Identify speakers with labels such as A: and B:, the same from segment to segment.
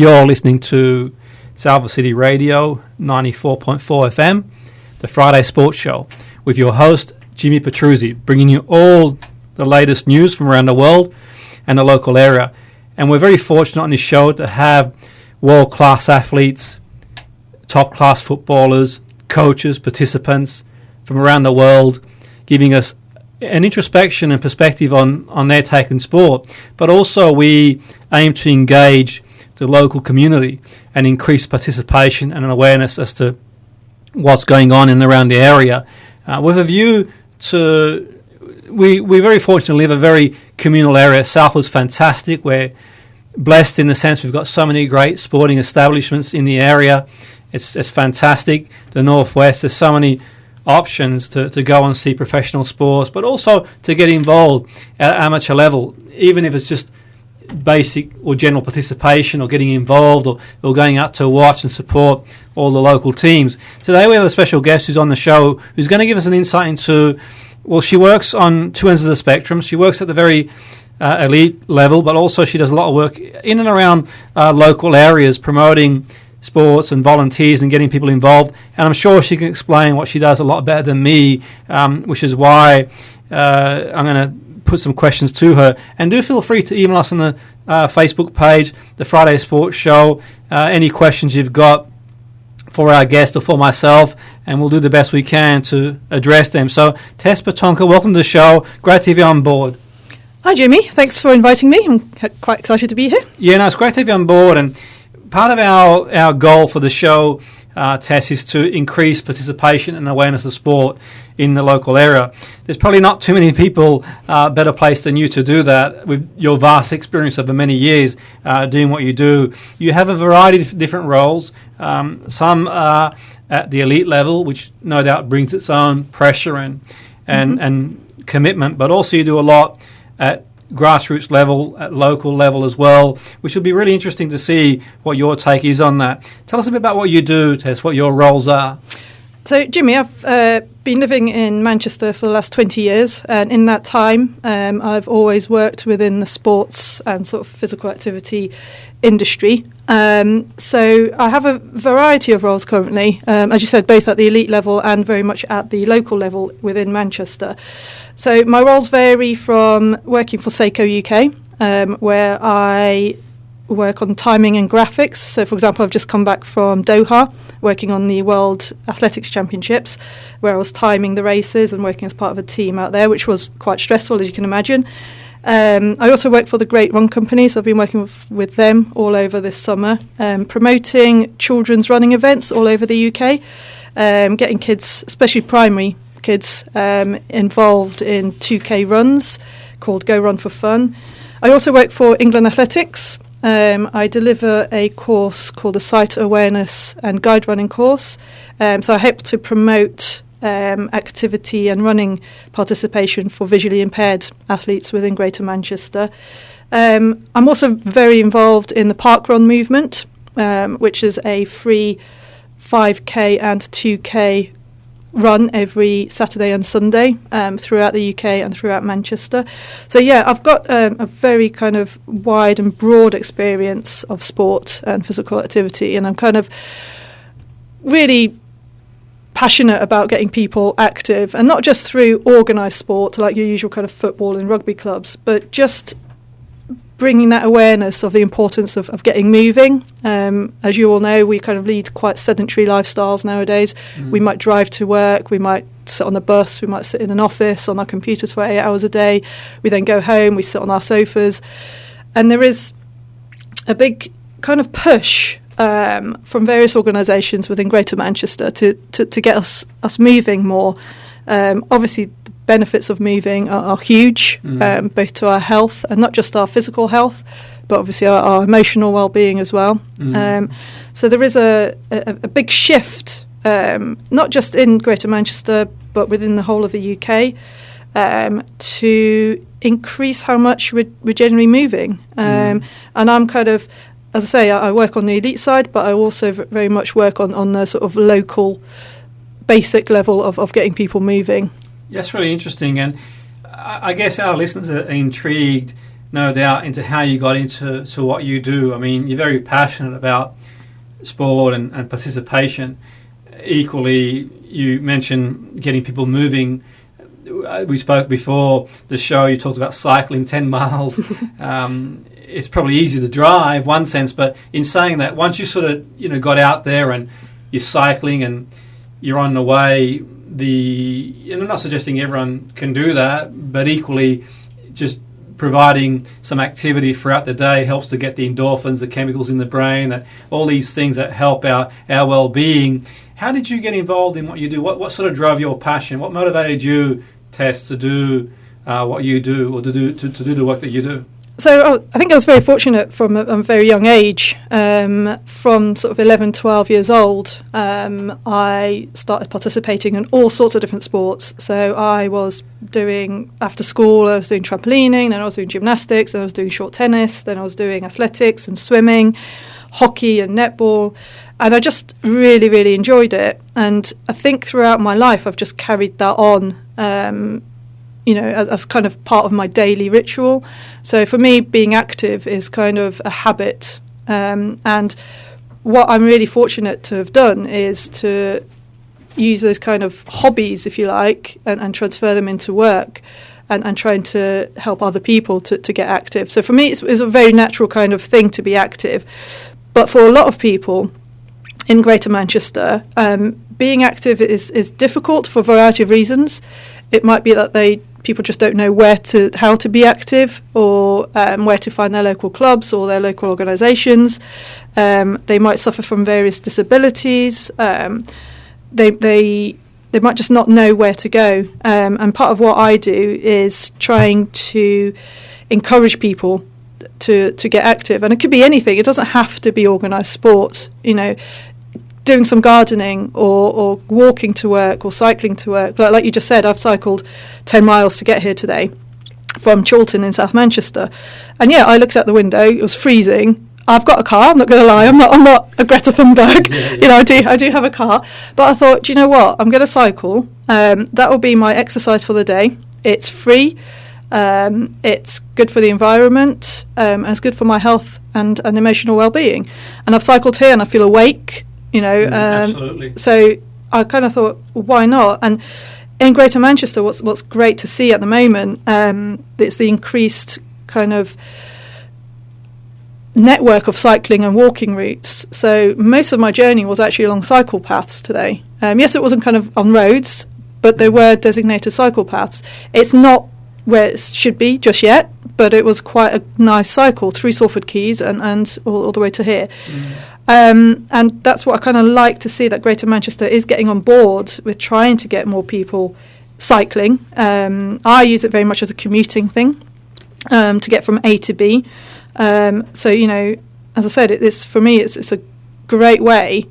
A: You're listening to Salford City Radio 94.4 FM, the Friday Sports Show, with your host, Jimmy Petruzzi, bringing you all the latest news from around the world and the local area. And we're very fortunate on this show to have world-class athletes, top-class footballers, coaches, participants from around the world, giving us an introspection and perspective on their take in sport. But also we aim to engage the local community and increase participation and an awareness as to what's going on in and around the area. With a view to, we're very fortunate to live a very communal area. Salford's fantastic. We're blessed in the sense we've got so many great sporting establishments in the area. It's fantastic. The Northwest, there's so many options to go and see professional sports, but also to get involved at amateur level, even if it's just basic or general participation or getting involved or going out to watch and support all the local teams. Today we have a special guest who's on the show who's going to give us an insight into, well, she works on two ends of the spectrum. She works at the very elite level, but also she does a lot of work in and around local areas promoting sports and volunteers and getting people involved, and I'm sure she can explain what she does a lot better than me, which is why I'm going to put some questions to her. And do feel free to email us on the Facebook page, the Friday Sports Show, any questions you've got for our guest or for myself, and we'll do the best we can to address them. So Tess Ptonka, welcome to the show. Great to have you on board.
B: Hi Jimmy, thanks for inviting me. I'm quite excited to be here.
A: Yeah, no, it's great to have you on board, and part of our goal for the show, Tess, is to increase participation and awareness of sport in the local area. There's probably not too many people better placed than you to do that with your vast experience over many years doing what you do. You have a variety of different roles. Some are at the elite level, which no doubt brings its own pressure and commitment, but also you do a lot at grassroots level, at local level as well, which will be really interesting to see what your take is on that. Tell us a bit about what you do, Tess, what your roles are.
B: So, Jimmy, I've been living in Manchester for the last 20 years, and in that time I've always worked within the sports and sort of physical activity industry. So I have a variety of roles currently, as you said, both at the elite level and very much at the local level within Manchester. So my roles vary from working for Seiko UK, where I work on timing and graphics. So, for example, I've just come back from Doha, working on the World Athletics Championships, where I was timing the races and working as part of a team out there, which was quite stressful, as you can imagine. I also work for the Great Run Company, so I've been working with them all over this summer, promoting children's running events all over the UK, getting kids, especially primary kids, involved in 2K runs called Go Run for Fun. I also work for England Athletics. I deliver a course called the Sight Awareness and Guide Running course. So I hope to promote activity and running participation for visually impaired athletes within Greater Manchester. I'm also very involved in the parkrun movement, which is a free 5K and 2K run every Saturday and Sunday throughout the UK and throughout Manchester. So yeah, I've got a very kind of wide and broad experience of sport and physical activity, and I'm kind of really passionate about getting people active, and not just through organised sport like your usual kind of football and rugby clubs, but just bringing that awareness of the importance of getting moving. As you all know, we kind of lead quite sedentary lifestyles nowadays. We might drive to work, we might sit on the bus, we might sit in an office on our computers for 8 hours a day. We then go home, we sit on our sofas. And there is a big kind of push from various organisations within Greater Manchester to get us moving more. Obviously, benefits of moving are huge, both to our health, and not just our physical health, but obviously our emotional well-being as well. So there is a big shift, not just in Greater Manchester, but within the whole of the UK, to increase how much we're generally moving. And I'm kind of, as I say, I work on the elite side, but I also very much work on the sort of local, basic level of getting people moving.
A: That's really interesting, and I guess our listeners are intrigued no doubt, into how you got into what you do. I mean, you're very passionate about sport and participation. Equally, you mentioned getting people moving. We spoke before the show, you talked about cycling 10 miles. It's probably easy to drive, one sense, but in saying that, once you sort of, got out there and you're cycling and you're on the way, and I'm not suggesting everyone can do that, but equally just providing some activity throughout the day helps to get the endorphins, the chemicals in the brain, that all these things that help our well-being. How did you get involved in what you do? What sort of drove your passion? What motivated you, Tess, to do what you do, or to do the work that you do?
B: So I think I was very fortunate from a very young age. From sort of 11, 12 years old, I started participating in all sorts of different sports. So I was doing, after school, I was doing trampolining, then I was doing gymnastics, then I was doing short tennis, then I was doing athletics and swimming, hockey and netball. And I just really, really enjoyed it. And I think throughout my life, I've just carried that on, as kind of part of my daily ritual. So for me, being active is kind of a habit. And what I'm really fortunate to have done is to use those kind of hobbies, if you like, and transfer them into work and trying to help other people to get active. So for me, it's a very natural kind of thing to be active. But for a lot of people in Greater Manchester, being active is difficult for a variety of reasons. It might be that people just don't know how to be active, or where to find their local clubs or their local organisations. They might suffer from various disabilities. They might just not know where to go. And part of what I do is trying to encourage people to get active. And it could be anything. It doesn't have to be organised sport. Doing some gardening or walking to work or cycling to work. Like you just said, I've cycled 10 miles to get here today from Chorlton in South Manchester. And I looked out the window, it was freezing. I've got a car, I'm not going to lie, I'm not a Greta Thunberg. Yeah. I do have a car. But I thought, do you know what, I'm going to cycle. That will be my exercise for the day. It's free. It's good for the environment, and it's good for my health and emotional well-being. And I've cycled here and I feel awake.
A: Absolutely.
B: So I kind of thought, well, why not? And in Greater Manchester, what's great to see at the moment, it's the increased kind of network of cycling and walking routes. So most of my journey was actually along cycle paths today. Yes, it wasn't kind of on roads, but there were designated cycle paths. It's not where it should be just yet, but it was quite a nice cycle through Salford Quays and all the way to here. And that's what I kind of like to see, that Greater Manchester is getting on board with trying to get more people cycling. I use it very much as a commuting thing, to get from A to B. So, as I said, for me, it's a great way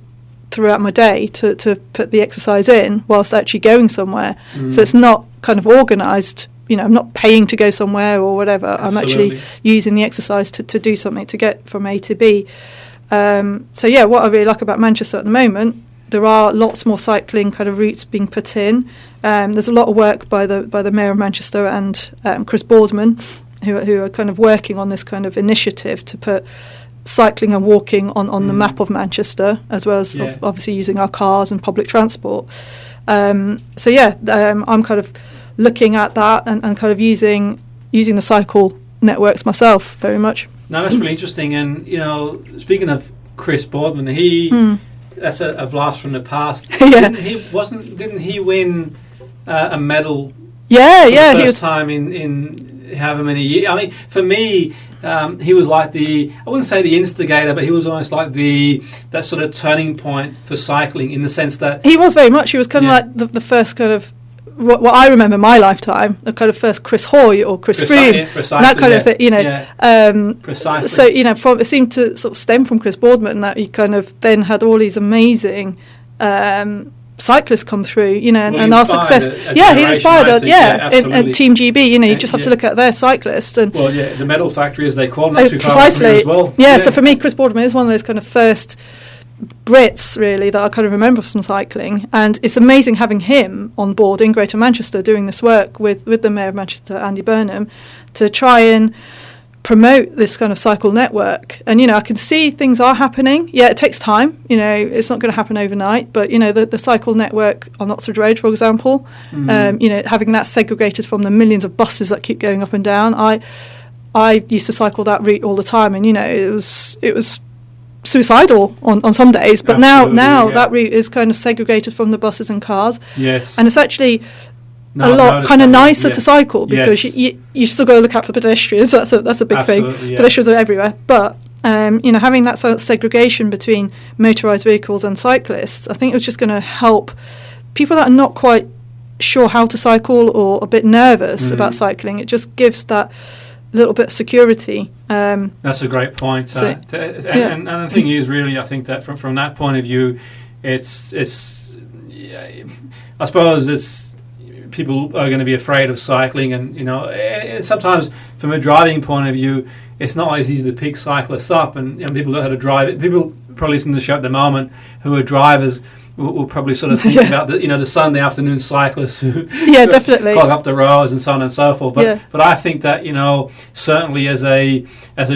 B: throughout my day to put the exercise in whilst actually going somewhere. So it's not kind of organised. I'm not paying to go somewhere or whatever. Absolutely. I'm actually using the exercise to do something to get from A to B. What I really like about Manchester at the moment, there are lots more cycling kind of routes being put in. There's a lot of work by the Mayor of Manchester and Chris Boardman, who are kind of working on this kind of initiative to put cycling and walking on the map of Manchester, as well as obviously using our cars and public transport. I'm kind of looking at that and kind of using the cycle networks myself very much.
A: No, that's really interesting. And speaking of Chris Boardman, that's a blast from the past.
B: Yeah.
A: Didn't he win a medal?
B: Yeah,
A: for
B: yeah.
A: the first time in however many years. I mean, for me, he was like I wouldn't say the instigator, but he was almost like that sort of turning point for cycling, in the sense that
B: he was very much. He was kind of like the first kind of. What I remember my lifetime, the kind of first Chris Hoy or Chris Froome, that kind of thing,
A: precisely.
B: So it seemed to sort of stem from Chris Boardman, that he kind of then had all these amazing cyclists come through, and our success. He inspired us. And Team GB, you just have to look at their cyclists and.
A: Well, the medal factory, as they call them,
B: precisely.
A: As well.
B: Yeah, so for me, Chris Boardman is one of those kind of first Brits, really, that I kind of remember from cycling, and it's amazing having him on board in Greater Manchester doing this work with the Mayor of Manchester, Andy Burnham, to try and promote this kind of cycle network. And, I can see things are happening. Yeah, it takes time. It's not going to happen overnight. But, the cycle network on Oxford Road, for example, having that segregated from the millions of buses that keep going up and down. I used to cycle that route all the time, and, it was suicidal on some days. But now that route is kind of segregated from the buses and cars.
A: Yes.
B: And it's actually a lot kind of nicer to cycle, because you still got to look out for pedestrians. That's a big thing. Yeah. Pedestrians are everywhere, but having that sort of segregation between motorised vehicles and cyclists, I think it's just going to help people that are not quite sure how to cycle or a bit nervous about cycling. It just gives that little bit of security.
A: That's a great point. And the thing is, really, I think that from that point of view, it's I suppose it's people are going to be afraid of cycling, and sometimes from a driving point of view, it's not always easy to pick cyclists up, and people know how to drive it. People probably listening to the show at the moment who are drivers will probably sort of think about the Sunday afternoon cyclists who
B: definitely
A: clog up the roads and so on and so forth. But I think that certainly as a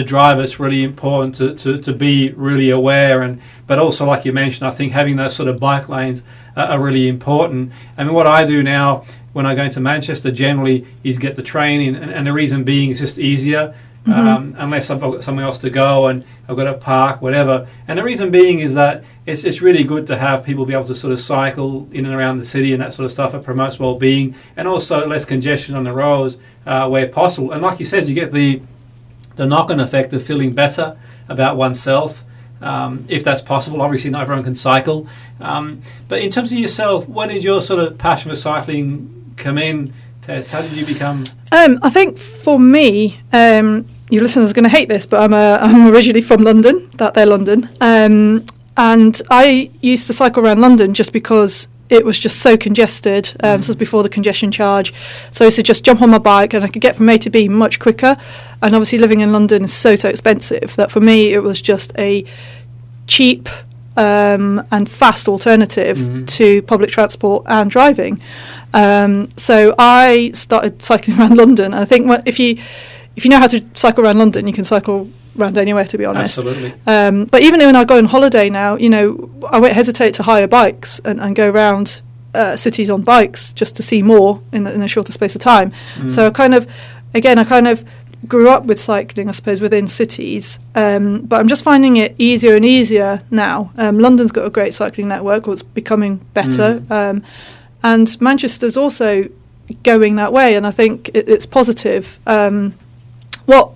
A: driver, it's really important to be really aware, but also, like you mentioned, I think having those sort of bike lanes are really important. I mean, what I do now when I go into Manchester generally is get the train in, and the reason being it's just easier. Unless I've got somewhere else to go and I've got to park, whatever. And the reason being is that it's really good to have people be able to sort of cycle in and around the city and that sort of stuff. It promotes well-being, and also less congestion on the roads where possible. And like you said, you get the knock-on effect of feeling better about oneself, if that's possible. Obviously, not everyone can cycle. But in terms of yourself, where did your sort of passion for cycling come in, Tess? How did you become...
B: I think for me... your listeners are going to hate this, but I'm originally from London, they're London, and I used to cycle around London just because it was just so congested. This was before the congestion charge, so I used to just jump on my bike and I could get from A to B much quicker. And obviously living in London is so expensive that for me it was just a cheap and fast alternative to public transport and driving. So I started cycling around London, and I think if you know how to cycle around London, you can cycle around anywhere, to be honest.
A: Absolutely.
B: But even when I go on holiday now, I won't hesitate to hire bikes and go around cities on bikes just to see more in a shorter space of time. So I kind of grew up with cycling, I suppose, within cities. But I'm just finding it easier and easier now. London's got a great cycling network, or it's becoming better. And Manchester's also going that way, and I think it's positive. What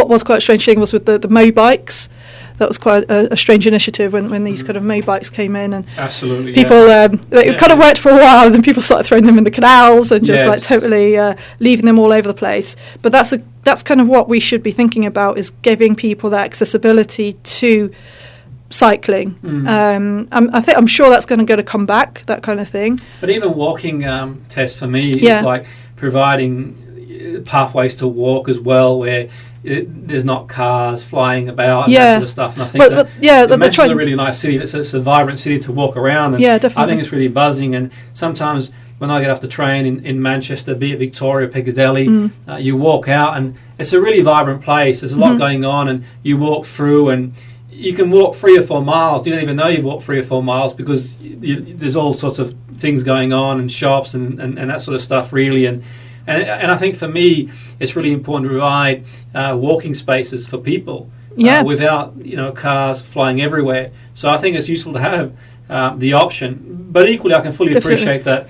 B: was quite a strange thing was with the Mo bikes. That was quite a strange initiative when these kind of Mo bikes came in, and
A: absolutely
B: people it kind of worked for a while, and then people started throwing them in the canals and just totally leaving them all over the place. But that's kind of what we should be thinking about, is giving people that accessibility to cycling. I'm sure that's going to come back, that kind of thing.
A: But even walking, Tess, for me is like providing pathways to walk as well, where there's not cars flying about and that sort of stuff. And I think Manchester's a really nice city. It's a vibrant city to walk around. And
B: definitely.
A: I think it's really buzzing. And sometimes when I get off the train in Manchester, be it Victoria, Piccadilly, you walk out and it's a really vibrant place. There's a lot going on, and you walk through, and you can walk 3 or 4 miles. You don't even know you've walked 3 or 4 miles, because there's all sorts of things going on, and shops and that sort of stuff, really. And I think for me, it's really important to provide walking spaces for people without cars flying everywhere. So I think it's useful to have the option. But equally, I can fully appreciate that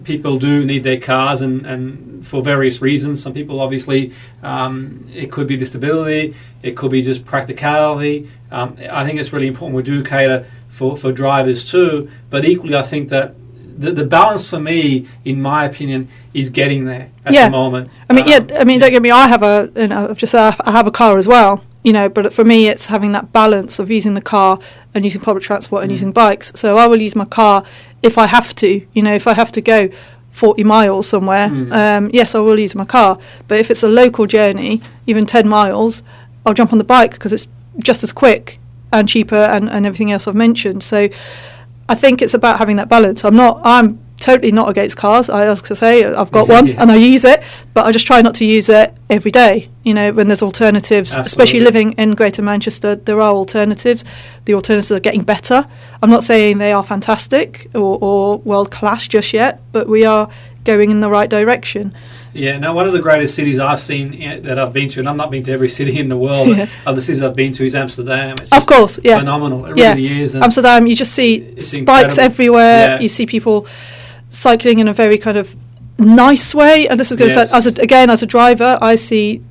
A: people do need their cars, and for various reasons. Some people, obviously, it could be disability, it could be just practicality. I think it's really important we do cater for drivers too. But equally, I think that the balance for me, in my opinion, is getting there at the moment. I mean, don't get me. I have I have a car as well, But for me, it's having that balance of using the car and using public transport and using bikes. So I will use my car if I have to. If I have to go 40 miles somewhere, yes, I will use my car. But if it's a local journey, even 10 miles, I'll jump on the bike because it's just as quick and cheaper and everything else I've mentioned. So I think it's about having that balance. I'm
B: totally not against cars. As I say, I've got one and I use it, but I just try not to use it every day. You know, when there's alternatives, especially living in Greater Manchester, there are alternatives. The alternatives are getting better. I'm not saying they are fantastic or world class just yet, but we are going in the right direction.
A: Yeah, now one of the greatest cities I've seen that I've been to, and I've not been to every city in the world, but other cities I've been to is Amsterdam. It's
B: of course, yeah.
A: phenomenal. It really is. And
B: Amsterdam, you just see bikes everywhere. Yeah. You see people cycling in a very kind of nice way. And this is going to say, as a driver, I see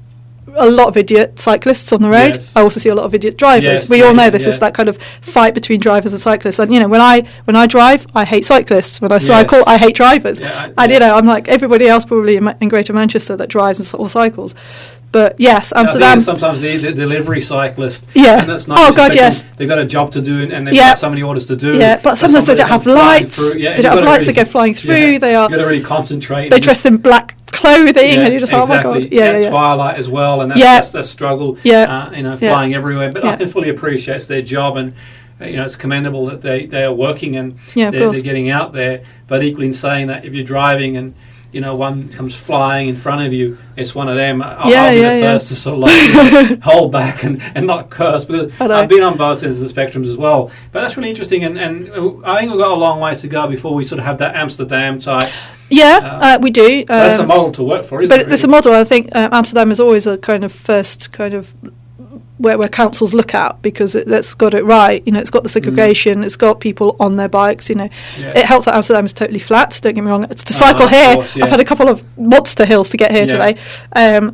B: a lot of idiot cyclists on the road. Yes. I also see a lot of idiot drivers. We all know this is that kind of fight between drivers and cyclists. And you know, when I drive, I hate cyclists. When I cycle, I hate drivers. And you know, I'm like everybody else probably in Greater Manchester that drives or cycles. But yes, Amsterdam.
A: Sometimes the delivery cyclist.
B: Yeah.
A: And that's nice.
B: Oh God, yes.
A: They've got a job to do, and they've got so many orders to do.
B: Yeah, but sometimes they don't have lights. They don't have lights. They go flying through. You've
A: got to really concentrate.
B: They're dressed in black clothing, and you're just oh my God.
A: Twilight as well, and that's a struggle. Flying everywhere. But I can fully appreciate it's their job, and you know, it's commendable that they are working and they're getting out there. But equally in saying that, if you're driving and you know, one comes flying in front of you, it's one of them. I'll be the first to sort of like hold back and not curse, because I've been on both ends of the spectrums as well. But that's really interesting, and I think we've got a long way to go before we sort of have that Amsterdam type.
B: We do.
A: That's a model to work for, isn't it?
B: But it's a model. I think Amsterdam is always a kind of first kind of where councils look at, because that's got it right. You know, it's got the segregation, it's got people on their bikes. You know, it helps that Amsterdam is totally flat. Don't get me wrong. It's to cycle here. Course, I've had a couple of monster hills to get here today.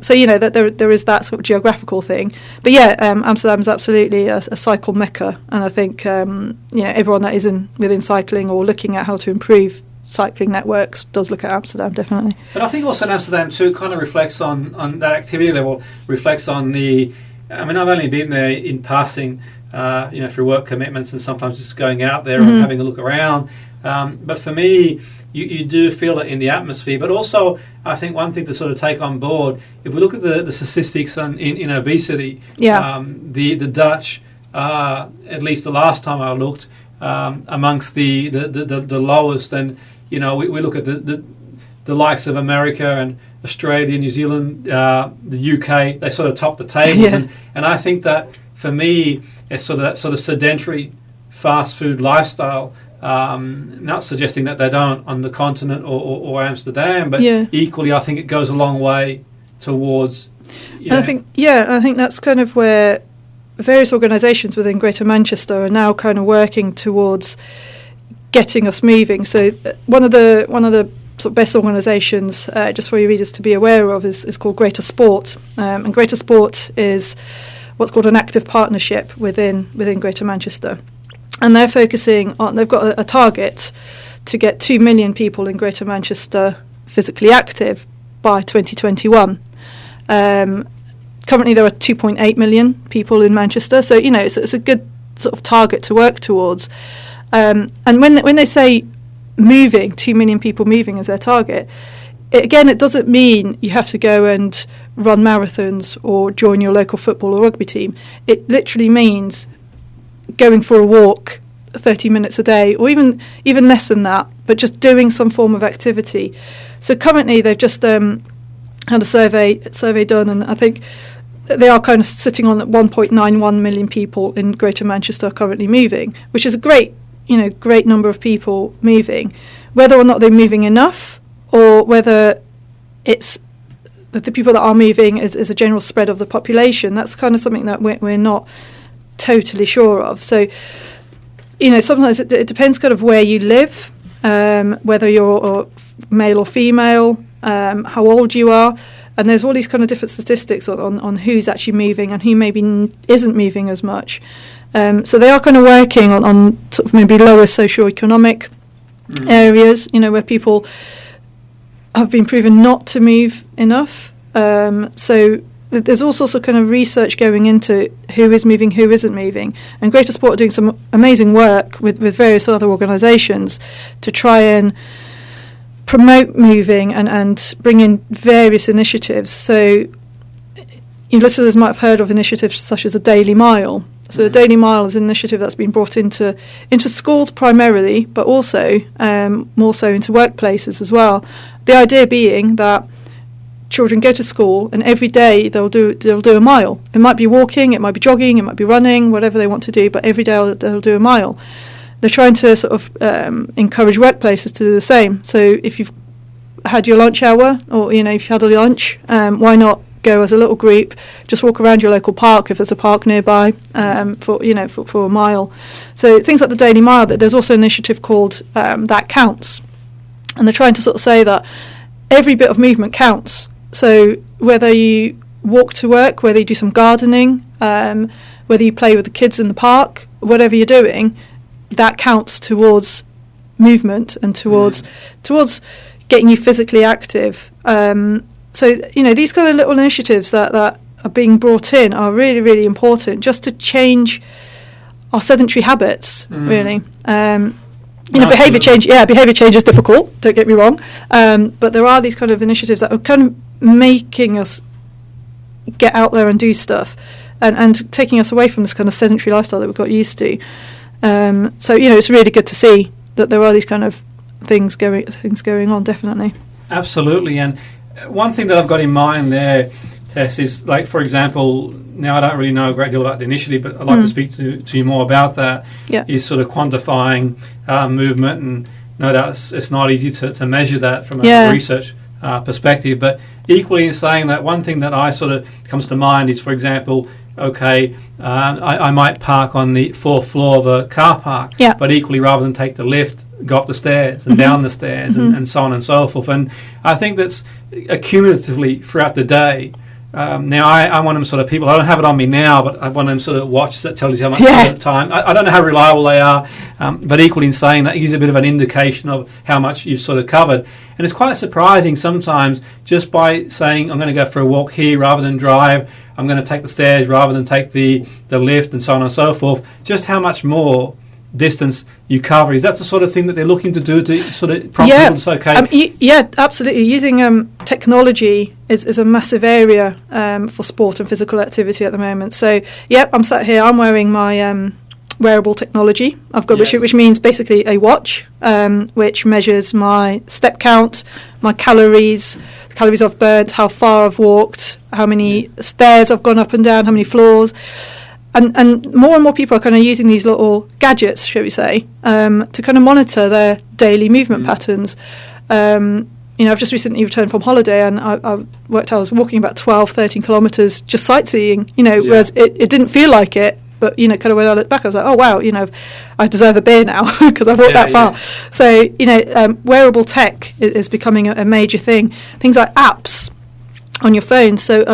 B: So you know that there is that sort of geographical thing. But Amsterdam is absolutely a cycle mecca, and I think you know, everyone that is within cycling or looking at how to improve cycling networks does look at Amsterdam, definitely.
A: But I think also in Amsterdam too kind of reflects on that activity level, reflects on the. I mean, I've only been there in passing, you know, through work commitments and sometimes just going out there and having a look around. But for me, you do feel it in the atmosphere. But also, I think one thing to sort of take on board, if we look at the statistics in obesity, the Dutch, at least the last time I looked, amongst the lowest. And, you know, we look at the likes of America and Australia, New Zealand, the UK, they sort of top the tables. And I think that, for me, it's sort of that sort of sedentary fast food lifestyle, not suggesting that they don't on the continent or Amsterdam, but equally I think it goes a long way towards...
B: I think that's kind of where various organisations within Greater Manchester are now kind of working towards getting us moving. So one of the sort of best organisations, just for your readers to be aware of, is called Greater Sport. And Greater Sport is what's called an active partnership within Greater Manchester. And they're focusing on, they've got a target to get 2 million people in Greater Manchester physically active by 2021. Currently there are 2.8 million people in Manchester, so you know it's a good sort of target to work towards. And when they say moving, 2 million people moving as their target, it doesn't mean you have to go and run marathons or join your local football or rugby team. It literally means going for a walk 30 minutes a day, or even less than that, but just doing some form of activity. So currently they've just had a survey done, and I think they are kind of sitting on 1.91 million people in Greater Manchester currently moving, which is a great number of people moving. Whether or not they're moving enough, or whether it's that the people that are moving is a general spread of the population, that's kind of something that we're not totally sure of. So, you know, sometimes it depends kind of where you live, whether you're male or female, how old you are, and there's all these kind of different statistics on who's actually moving and who maybe isn't moving as much. So they are kind of working on sort of maybe lower socioeconomic areas, you know, where people have been proven not to move enough. So there's all sorts of kind of research going into who is moving, who isn't moving. And Greater Sport are doing some amazing work with various other organisations to try and promote moving and bring in various initiatives. So your listeners might have heard of initiatives such as a Daily Mile, So the Daily Mile is an initiative that's been brought into schools primarily, but also more so into workplaces as well. The idea being that children go to school and every day they'll do a mile. It might be walking, it might be jogging, it might be running, whatever they want to do, but every day they'll do a mile. They're trying to sort of encourage workplaces to do the same. So if you've had your lunch hour, or if you've had a lunch, why not go as a little group, just walk around your local park if there's a park nearby for a mile. So things like the Daily Mile. There's also an initiative called That Counts, and they're trying to sort of say that every bit of movement counts. So whether you walk to work, whether you do some gardening, whether you play with the kids in the park, whatever you're doing, that counts towards movement and towards getting you physically active. So, these kind of little initiatives that are being brought in are really, really important just to change our sedentary habits, really. Behaviour change is difficult, don't get me wrong. But there are these kind of initiatives that are kind of making us get out there and do stuff and taking us away from this kind of sedentary lifestyle that we've got used to. So, it's really good to see that there are these kind of things going on, definitely.
A: Absolutely. And one thing that I've got in mind there, Tess, is like, for example, now I don't really know a great deal about the initiative, but I'd like to speak to you more about that.
B: Yeah. Is
A: sort of quantifying movement, and no doubt it's not easy to measure that from a research perspective, but equally in saying that, one thing that I sort of comes to mind is, for example, I might park on the fourth floor of a car park, but equally, rather than take the lift, go up the stairs and down the stairs and so on and so forth. And I think that's accumulatively throughout the day. Now, I'm one of them sort of people, I don't have it on me now, but I'm one of them sort of watches that tells you how much time. I don't know how reliable they are, but equally in saying that, it gives a bit of an indication of how much you've sort of covered. And it's quite surprising sometimes, just by saying, I'm going to go for a walk here rather than drive, I'm going to take the stairs rather than take the lift, and so on and so forth, just how much more distance you cover. Is that the sort of thing that they're looking to do to sort of prompt people to say, okay?
B: Absolutely. Using technology is a massive area for sport and physical activity at the moment. So, I'm sat here, I'm wearing my wearable technology I've got, which means basically a watch, which measures my step count, my calories I've burnt, how far I've walked, how many stairs I've gone up and down, how many floors. And more people are kind of using these little gadgets, shall we say, to kind of monitor their daily movement patterns. I've just recently returned from holiday, and I was walking about 12, 13 kilometres just sightseeing, whereas it didn't feel like it. But, kind of when I look back, I was like, oh, wow, I deserve a beer now because I've walked that far. So, wearable tech is becoming a major thing. Things like apps on your phone. So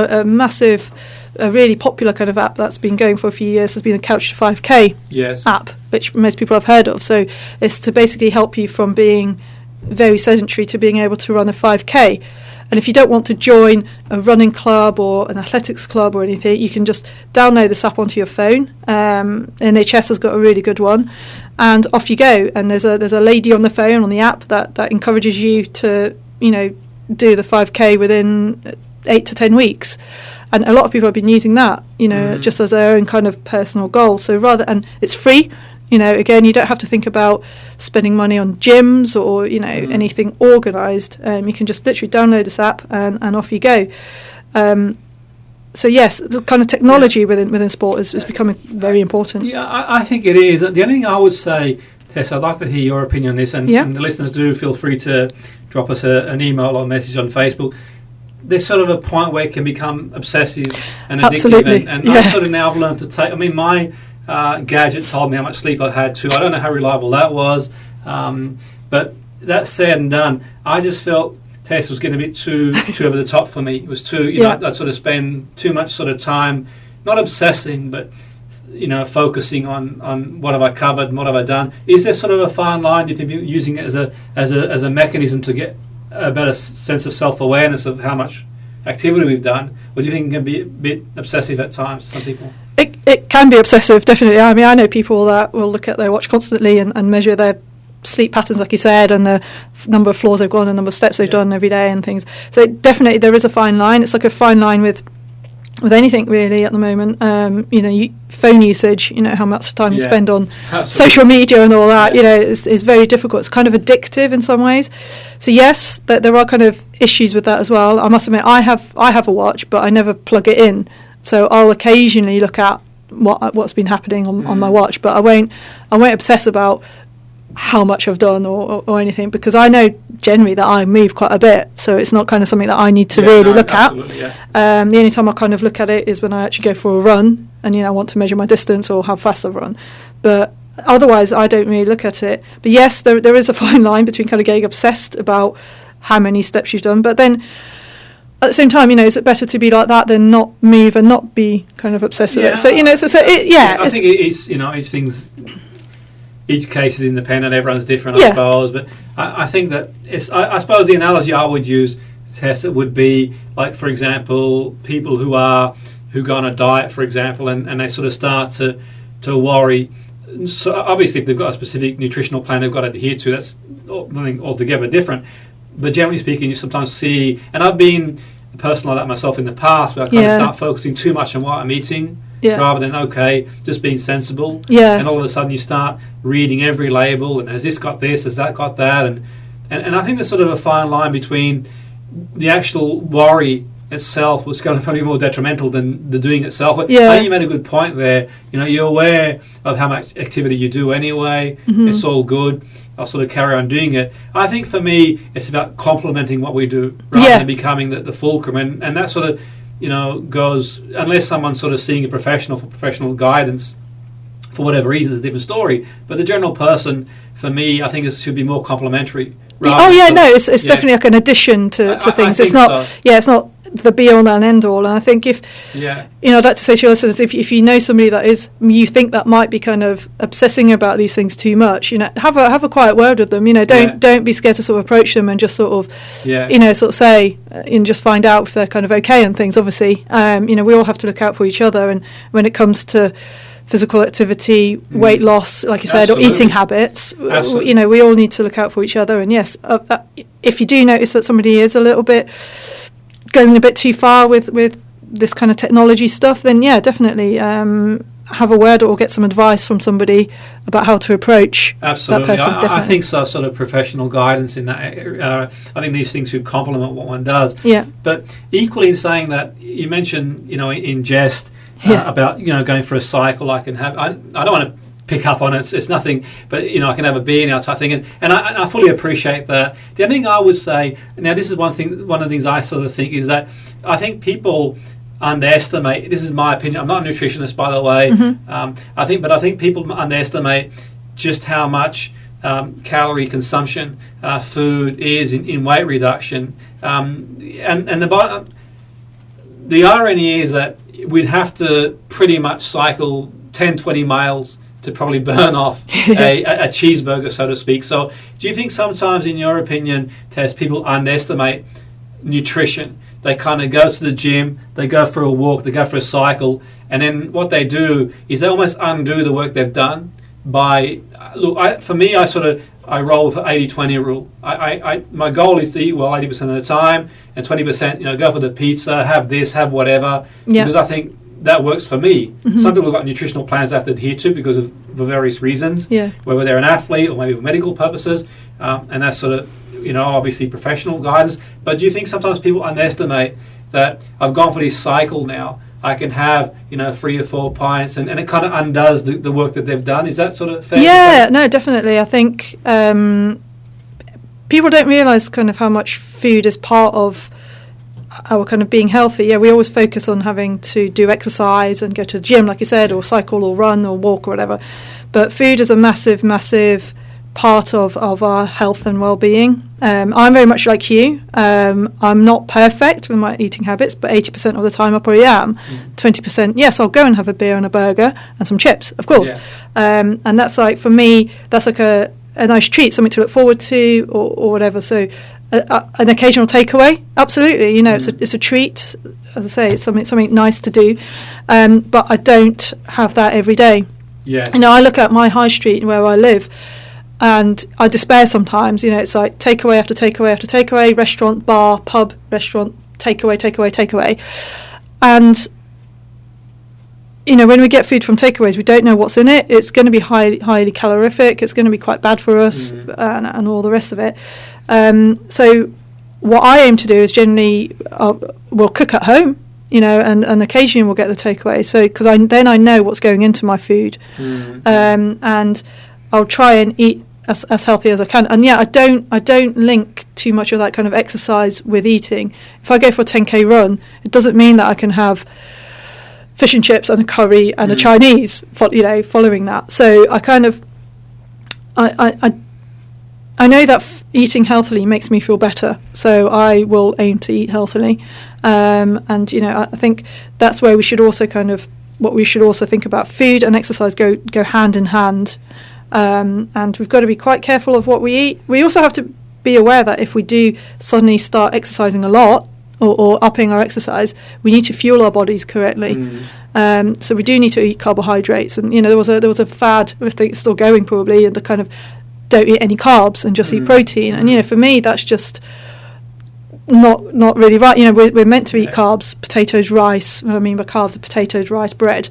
B: a really popular kind of app that's been going for a few years has been the Couch to 5K app, which most people have heard of. So it's to basically help you from being very sedentary to being able to run a 5K. And if you don't want to join a running club or an athletics club or anything, you can just download this app onto your phone. NHS has got a really good one, and off you go. And there's a lady on the phone on the app that encourages you to do the 5K within 8 to 10 weeks. And a lot of people have been using that, just as their own kind of personal goal. So and it's free. Again, you don't have to think about spending money on gyms or, anything organised. You can just literally download this app and off you go. So, yes, the kind of technology within sport is becoming very important.
A: Yeah, I think it is. The only thing I would say, Tess, I'd like to hear your opinion on this, and the listeners do feel free to drop us an email or message on Facebook. There's sort of a point where it can become obsessive and addictive.
B: Absolutely.
A: And I sort of now have learned to take... my... gadget told me how much sleep I had too. I don't know how reliable that was, but that said and done, I just felt Tess was getting a bit too over the top for me. It was too, I'd sort of spend too much sort of time, not obsessing, but focusing on what have I covered and what have I done. Is there sort of a fine line? Do you think using it as a mechanism to get a better sense of self-awareness of how much activity we've done, or do you think it can be a bit obsessive at times to some people?
B: It can be obsessive, definitely. I mean, I know people that will look at their watch constantly and measure their sleep patterns, like you said, and the number of floors they've gone and the number of steps they've done every day and things. So definitely there is a fine line. It's like a fine line with with anything really at the moment. Phone usage, how much time you spend on social media and all that, is very difficult. It's kind of addictive in some ways. So yes, there are kind of issues with that as well. I must admit, I have a watch, but I never plug it in. So I'll occasionally look at what's been happening on my watch, but I won't obsess about how much I've done or anything, because I know generally that I move quite a bit, so it's not kind of something that I need to look at. The only time I kind of look at it is when I actually go for a run and I want to measure my distance or how fast I've run, but otherwise I don't really look at it. But yes, there is a fine line between kind of getting obsessed about how many steps you've done, but then at the same time, is it better to be like that than not move and not be kind of obsessed with it? So I think
A: it's things. Each case is independent. Everyone's different, I suppose. But I think that I suppose the analogy I would use, Tess, it would be like, for example, people who go on a diet, for example, and they sort of start to worry. So obviously, if they've got a specific nutritional plan they've got to adhere to, that's nothing altogether different. But generally speaking, you sometimes see, and I've been a person like that myself in the past, where I kind of start focusing too much on what I'm eating. Rather than, just being sensible. And all of a sudden you start reading every label, and has this got this, has that got that? And I think there's sort of a fine line between the actual worry itself, was going to probably be more detrimental than the doing itself. But I think you made a good point there. You're aware of how much activity you do anyway. It's all good. I'll sort of carry on doing it. I think for me, it's about complementing what we do rather than becoming the fulcrum. And that sort of goes, unless someone's sort of seeing a professional for professional guidance, for whatever reason, it's a different story. But the general person, for me, I think it should be more complementary.
B: It's definitely like an addition to things. It's not, it's not the be all and end all. And I think I'd like to say to your listeners, if you know somebody that you think that might be kind of obsessing about these things too much, have a quiet word with them. Don't be scared to sort of approach them and just sort of, sort of say, and just find out if they're kind of okay and things. Obviously, we all have to look out for each other, and when it comes to physical activity, weight loss, like you said, or eating habits, we all need to look out for each other. And yes, if you do notice that somebody is a little bit going a bit too far with this kind of technology stuff, then definitely have a word or get some advice from somebody about how to approach that person.
A: I think so. Sort of professional guidance in that area. I think these things should complement what one does. But equally, in saying that, you mentioned in jest about going for a cycle. I can have. I don't want to pick up on it. It's nothing, but I can have a beer now type thing, and I fully appreciate that. The other thing I would say, now this is one of the things I sort of think, is that I think people underestimate. This is my opinion. I'm not a nutritionist, by the way. I think people underestimate just how much calorie consumption food is in weight reduction, and the irony is that we'd have to pretty much cycle 10-20 miles to probably burn off a cheeseburger, so to speak. So do you think sometimes, in your opinion, Tess, people underestimate nutrition? They kind of go to the gym, they go for a walk, they go for a cycle, and then what they do is they almost undo the work they've done by... For me, I roll with an 80-20 rule. My goal is to eat well 80% of the time, and 20%, go for the pizza, have this, have whatever, because I think that works for me. Some people have got nutritional plans they have to adhere to because of for various reasons, whether they're an athlete or maybe for medical purposes, and that's sort of, obviously professional guidance. But do you think sometimes people underestimate that I've gone for this cycle now, I can have 3 or 4 pints, and it kind of undoes the work that they've done? Is that sort of fair?
B: Yeah, no, definitely. I think people don't realise kind of how much food is part of our kind of being healthy. Yeah, we always focus on having to do exercise and go to the gym, like you said, or cycle or run or walk or whatever. But food is a massive, massive part of our health and well-being. I'm very much like you. I'm not perfect with my eating habits, but 80% of the time I probably am. 20%, yes, I'll go and have a beer and a burger and some chips, of course. And that's like, for me, that's like a nice treat, something to look forward to or whatever. So an occasional takeaway, absolutely. It's a treat. As I say, it's something nice to do. But I don't have that every day.
A: Yes.
B: I look at my high street where I live, and I despair sometimes. It's like takeaway after takeaway after takeaway, restaurant, bar, pub, restaurant, takeaway. And when we get food from takeaways, we don't know what's in it. It's going to be highly calorific. It's going to be quite bad for us, and all the rest of it. So what I aim to do is generally we'll cook at home, and occasionally we'll get the takeaway. So because then I know what's going into my food, and I'll try and eat as healthy as I can. And I don't link too much of that kind of exercise with eating. If I go for a 10K run, it doesn't mean that I can have fish and chips and a curry and a Chinese, following that. So I kind of, I know that eating healthily makes me feel better, so I will aim to eat healthily. And I think that's where we should also think about food and exercise go hand in hand. And we've got to be quite careful of what we eat. We also have to be aware that if we do suddenly start exercising a lot, or upping our exercise, we need to fuel our bodies correctly. So we do need to eat carbohydrates. And there was a fad, I think it's still going probably, and the kind of don't eat any carbs and just eat protein. And for me, that's just not really right. We're meant to eat carbs, potatoes, rice. What I mean by carbs are potatoes, rice, bread.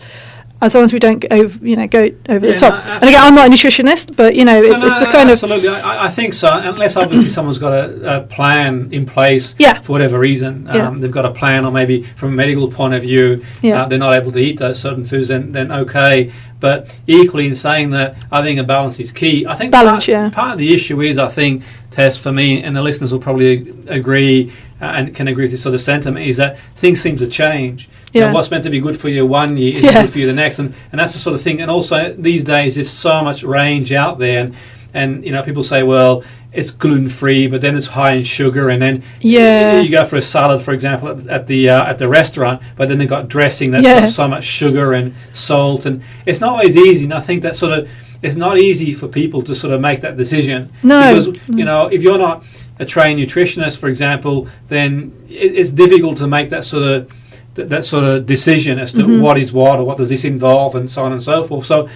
B: As long as we don't go over the top. And again, I'm not a nutritionist, but it's the kind
A: absolutely. I think so. Unless obviously someone's got a plan in place for whatever reason, they've got a plan, or maybe from a medical point of view, they're not able to eat those certain foods. Then okay. But equally, in saying that, I think a balance is key. I think part of the issue is, I think, Tess, for me, and the listeners will probably agree and can agree with this sort of sentiment, is that things seem to change. What's meant to be good for you one year is good for you the next, and that's the sort of thing. And also these days there's so much range out there, and people say, well, it's gluten free, but then it's high in sugar, and then you go for a salad, for example, at the restaurant, but then they've got dressing that's got so much sugar and salt, and it's not always easy. And I think that sort of it's not easy for people to sort of make that decision. Because if you're not a trained nutritionist, for example, then it's difficult to make that sort of decision as to what is what, or what does this involve, and so on and so forth. So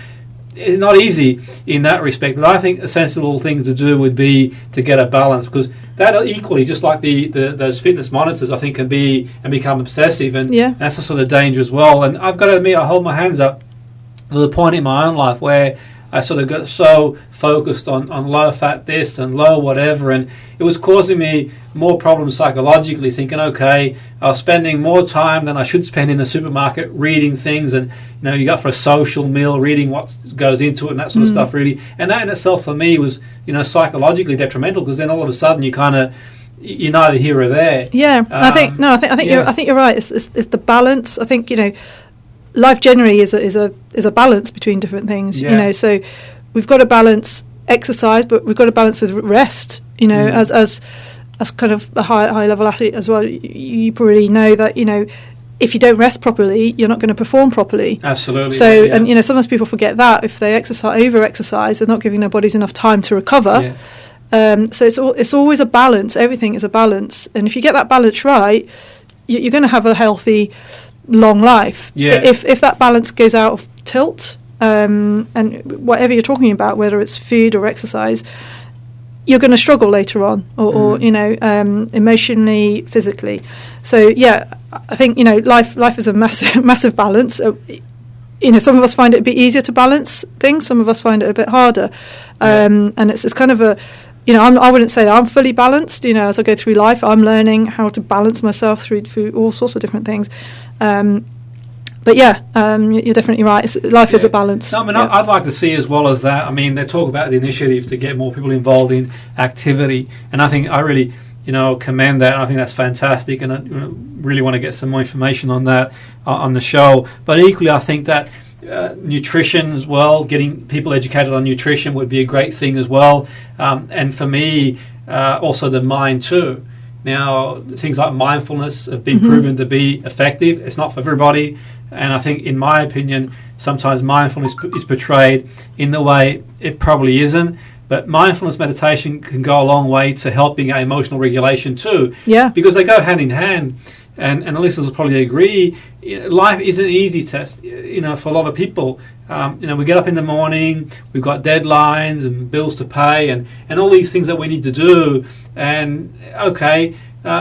A: it's not easy in that respect, but I think a sensible thing to do would be to get a balance, because that equally, just like those fitness monitors, I think can be and become obsessive, and that's a sort of danger as well. And I've got to admit, I hold my hands up. There was a point in my own life where I sort of got so focused on low fat this and low whatever, and it was causing me more problems psychologically, thinking, okay, I was spending more time than I should spend in the supermarket reading things, and you go for a social meal, reading what goes into it and that sort of stuff, really. And that in itself for me was psychologically detrimental, because then all of a sudden you're neither here or there.
B: I think you're right. It's the balance. I think life generally is a balance between different things. So we've got to balance exercise, but we've got to balance with rest. As kind of a high level athlete as well, you probably know that if you don't rest properly, you're not going to perform properly.
A: Absolutely.
B: So and sometimes people forget that if they over exercise, they're not giving their bodies enough time to recover. So it's always a balance. Everything is a balance, and if you get that balance right, you're going to have a healthy, long life. If that balance goes out of tilt, and whatever you're talking about, whether it's food or exercise, you're going to struggle later on, or emotionally, physically. So I think life is a massive balance. Some of us find it a bit easier to balance things, some of us find it a bit harder, and it's kind of a I wouldn't say that I'm fully balanced. As I go through life, I'm learning how to balance myself through all sorts of different things. But you're definitely right. Life is a balance.
A: No, I'd like to see, as well as that, they talk about the initiative to get more people involved in activity, and I think I really commend that. I think that's fantastic, and I really want to get some more information on that on the show. But equally, I think that nutrition as well, getting people educated on nutrition would be a great thing as well, and for me, also the mind too. Now, things like mindfulness have been proven to be effective. It's not for everybody, and I think, in my opinion, sometimes mindfulness is portrayed in the way it probably isn't. But mindfulness meditation can go a long way to helping our emotional regulation too. Because they go hand in hand. And the listeners will probably agree, life isn't easy, Tess, for a lot of people. We get up in the morning, we've got deadlines and bills to pay and all these things that we need to do. And,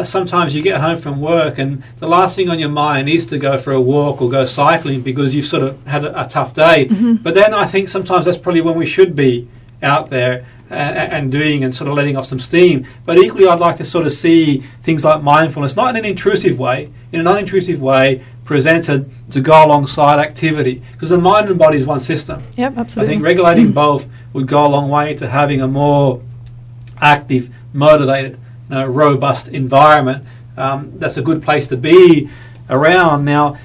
A: sometimes you get home from work and the last thing on your mind is to go for a walk or go cycling because you've sort of had a tough day.
B: Mm-hmm.
A: But then I think sometimes that's probably when we should be out there and doing and sort of letting off some steam. But equally, I'd like to sort of see things like mindfulness, not in an intrusive way, in a non-intrusive way, presented to go alongside activity. Because the mind and body is one system.
B: Yep, absolutely.
A: I think regulating both would go a long way to having a more active, motivated, robust environment. That's a good place to be around. Now,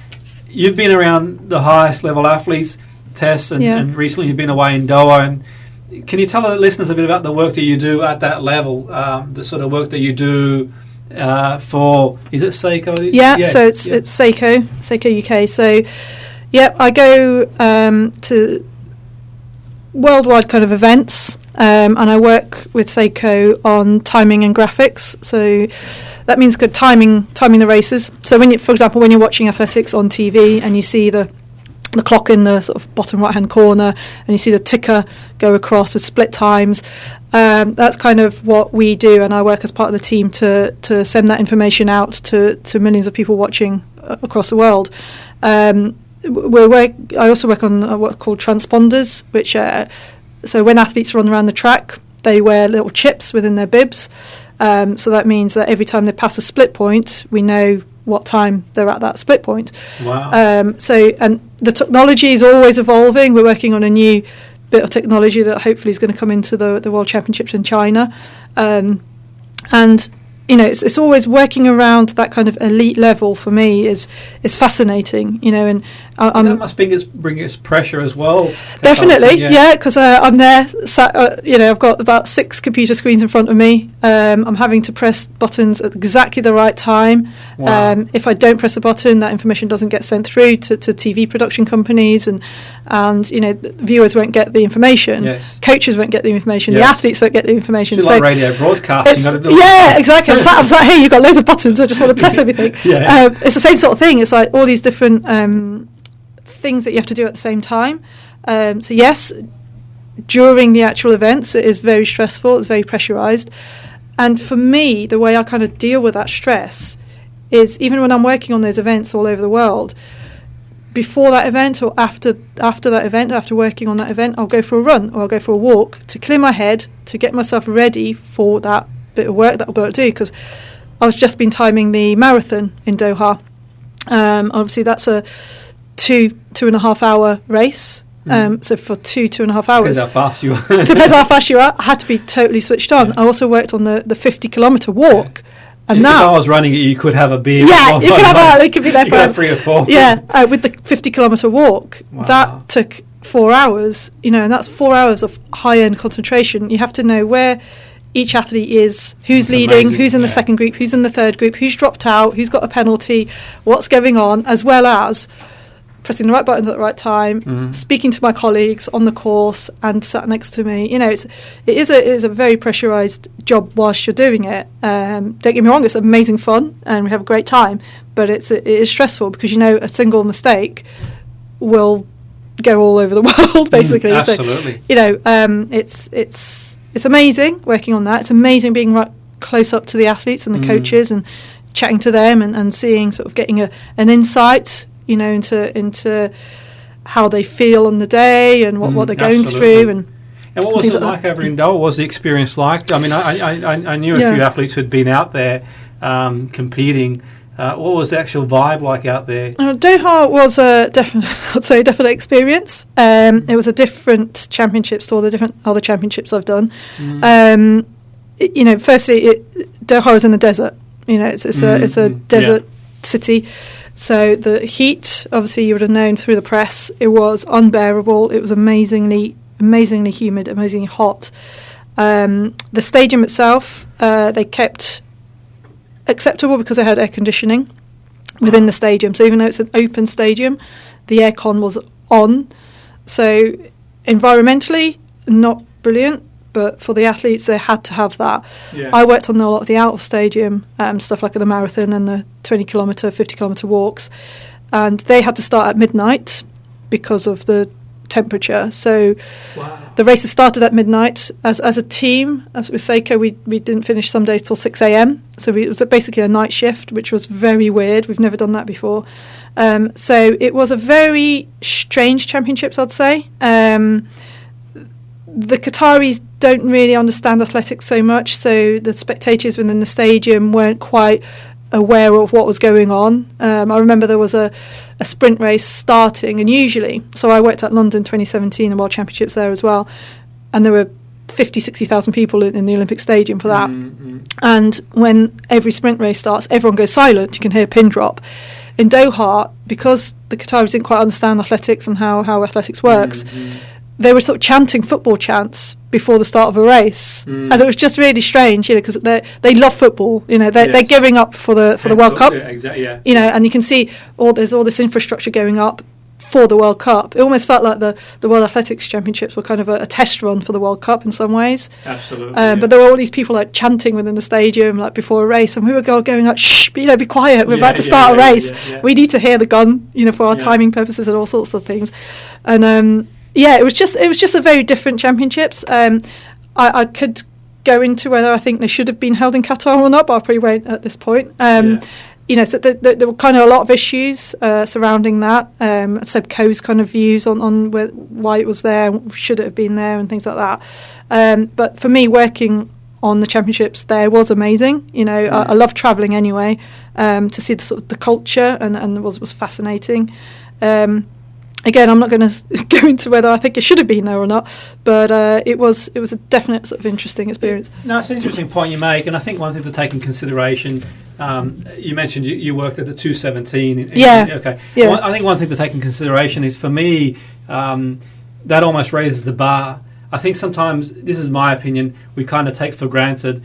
A: you've been around the highest level athletes, Tess, and recently you've been away in Doha. And can you tell the listeners a bit about the work that you do at that level, the sort of work that you do for, is it Seiko?
B: So it's Seiko UK. So, I go to worldwide kind of events, and I work with Seiko on timing and graphics. So that means good timing the races. So when for example, when you're watching athletics on TV and you see the clock in the sort of bottom right hand corner and you see the ticker go across with split times, that's kind of what we do, and I work as part of the team to send that information out to millions of people watching across the world. I also work on what's called transponders, which so when athletes run around the track, they wear little chips within their bibs. So that means that every time they pass a split point, we know what time they're at that split point.
A: Wow.
B: And the technology is always evolving. We're working on a new bit of technology that hopefully is going to come into the World Championships in China. And it's always working around that kind of elite level for me is fascinating, and
A: that must bring its pressure as well.
B: Definitely, because I'm there, I've got about 6 computer screens in front of me. I'm having to press buttons at exactly the right time.
A: Wow.
B: If I don't press a button, that information doesn't get sent through to TV production companies, and viewers won't get the information.
A: Yes.
B: Coaches won't get the information. Yes. The athletes won't get the information.
A: It's like radio broadcasting.
B: Exactly. I was like, hey, you've got loads of buttons. I just want to press everything. It's the same sort of thing. It's like all these different things that you have to do at the same time. So yes, during the actual events, it is very stressful. It's very pressurised. And for me, the way I kind of deal with that stress is even when I'm working on those events all over the world, before that event or after that event, after working on that event, I'll go for a run or I'll go for a walk to clear my head, to get myself ready for that bit of work that I've got to do, because I've just been timing the marathon in Doha. Obviously that's a 2.5 hour race. So for 2.5 hours.
A: Depends how fast you are.
B: Depends how fast you are. I had to be totally switched on. I also worked on the 50 kilometre walk. And
A: if
B: now,
A: I was running it, you could have a beer.
B: Yeah, you could have it could be there for
A: 3 or 4.
B: Yeah, with the 50 kilometre walk,
A: wow.
B: That took 4 hours, and that's 4 hours of high-end concentration. You have to know where each athlete is, who's
A: that's
B: leading,
A: amazing.
B: who's in the second group, who's in the third group, who's dropped out, who's got a penalty, what's going on, as well as pressing the right buttons at the right time, speaking to my colleagues on the course and sat next to me. It is a very pressurised job whilst you're doing it. Don't get me wrong, it's amazing fun and we have a great time, but it is stressful because a single mistake will go all over the world basically.
A: Absolutely.
B: So it's amazing working on that. It's amazing being right close up to the athletes and the coaches and chatting to them and seeing, sort of getting an insight into how they feel on the day and what they're going through. And
A: what was it like over in Doha? What was the experience like? I mean, I knew a few athletes who'd been out there competing. What was the actual vibe like out there?
B: Doha was a definite experience. It was a different championships to all the different other championships I've done. Firstly, Doha is in the desert. It's a desert city. So the heat, obviously, you would have known through the press, it was unbearable. It was amazingly humid, amazingly hot. The stadium itself, they kept acceptable because they had air conditioning within the stadium. So even though it's an open stadium, the aircon was on. So environmentally, not brilliant, but for the athletes, they had to have that. Yeah. I worked on a lot of the out-of-stadium stuff like the marathon and the 20-kilometre, 50-kilometre walks, and they had to start at midnight because of the temperature. So
A: Wow.
B: the races started at midnight. As a team, as with Seiko, we didn't finish some days till 6 a.m. So it was basically a night shift, which was very weird. We've never done that before. So it was a very strange championships, I'd say. The Qataris don't really understand athletics so much, so the spectators within the stadium weren't quite aware of what was going on. I remember there was a sprint race starting, and usually, so I worked at London 2017, the World Championships there as well, and there were 60,000 people in the Olympic Stadium for that. Mm-hmm. And when every sprint race starts, everyone goes silent. You can hear a pin drop. In Doha, because the Qataris didn't quite understand athletics and how athletics works, they were sort of chanting football chants before the start of a race, and it was just really strange, because they love football. They're gearing up for the World Cup.
A: Yeah, exactly. Yeah.
B: And you can see there's all this infrastructure going up for the World Cup. It almost felt like the World Athletics Championships were kind of a test run for the World Cup in some ways.
A: Absolutely.
B: But there were all these people chanting within the stadium before a race, and we were going like, "Shh, be quiet! We're about to start a race. We need to hear the gun, for our timing purposes and all sorts of things." And it was just a very different championships. I could go into whether I think they should have been held in Qatar or not, but I probably won't at this point. So there were kind of a lot of issues surrounding that. Seb Coe's kind of views on why it was there, should it have been there, and things like that. But for me, working on the championships there was amazing. I love travelling anyway, to see the sort of the culture, and was fascinating. Again, I'm not going to go into whether I think it should have been there or not, but it was a definite sort of interesting experience.
A: No, it's an interesting point you make, and I think one thing to take in consideration, you mentioned you worked at the 217. Okay. Yeah. I think one thing to take in consideration is, for me, that almost raises the bar. I think sometimes, this is my opinion, we kind of take for granted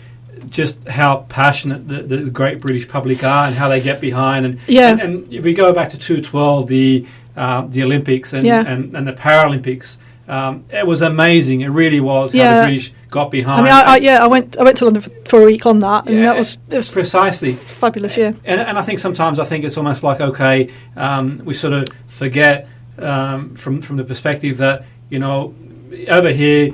A: just how passionate the great British public are and how they get behind. And if we go back to 212, the Olympics and the Paralympics, it was amazing. It really was how the British got behind.
B: I went to London for a week on that, and it was
A: precisely
B: fabulous. Yeah,
A: and I think sometimes it's almost like, okay, we sort of forget from the perspective that over here.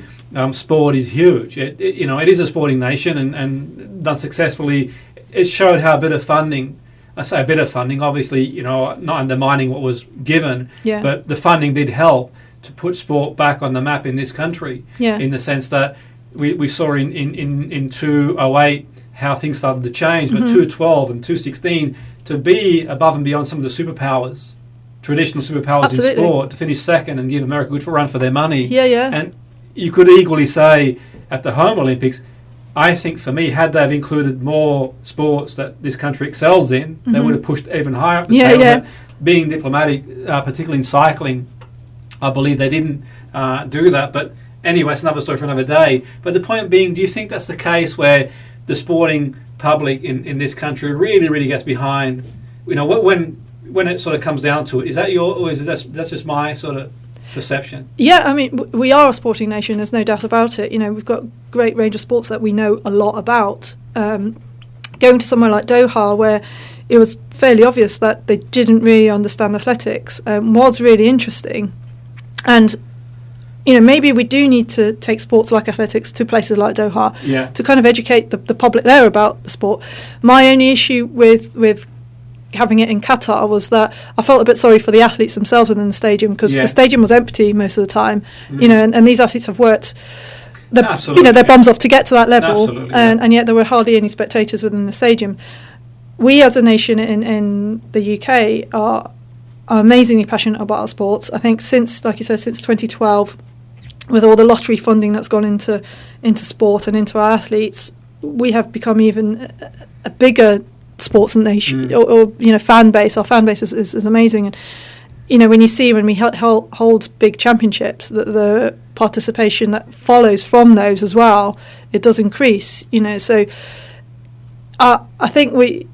A: Sport is huge. It is a sporting nation, and done successfully. It showed how a bit of funding. I say a bit of funding, obviously, not undermining what was given, but the funding did help to put sport back on the map in this country. Yeah. In the sense that we saw in 208 how things started to change, but 212 and 216 to be above and beyond some of the superpowers, traditional superpowers in sport, to finish second and give America a good run for their money. And you could equally say at the home Olympics, I think for me, had they included more sports that this country excels in, they would have pushed even higher up the table. But being diplomatic, particularly in cycling, I believe they didn't do that. But anyway, it's another story for another day. But the point being, do you think that's the case where the sporting public in this country really, really gets behind, when it sort of comes down to it? Is that or is that's just my sort of perception? Yeah,
B: I mean, we are a sporting nation, there's no doubt about it. We've got a great range of sports that we know a lot about. Going to somewhere like Doha, where it was fairly obvious that they didn't really understand athletics, was really interesting. And maybe we do need to take sports like athletics to places like Doha to kind of educate the public there about the sport. My only issue with having it in Qatar was that I felt a bit sorry for the athletes themselves within the stadium, because the stadium was empty most of the time, and these athletes have worked their bums off to get to that level, and yet there were hardly any spectators within the stadium. We as a nation in the UK are amazingly passionate about our sports. I think since 2012, with all the lottery funding that's gone into sport and into our athletes, we have become even a bigger sports nation or fan base. Our fan base is amazing, and when we hold big championships, the participation that follows from those as well, it does increase. So I think we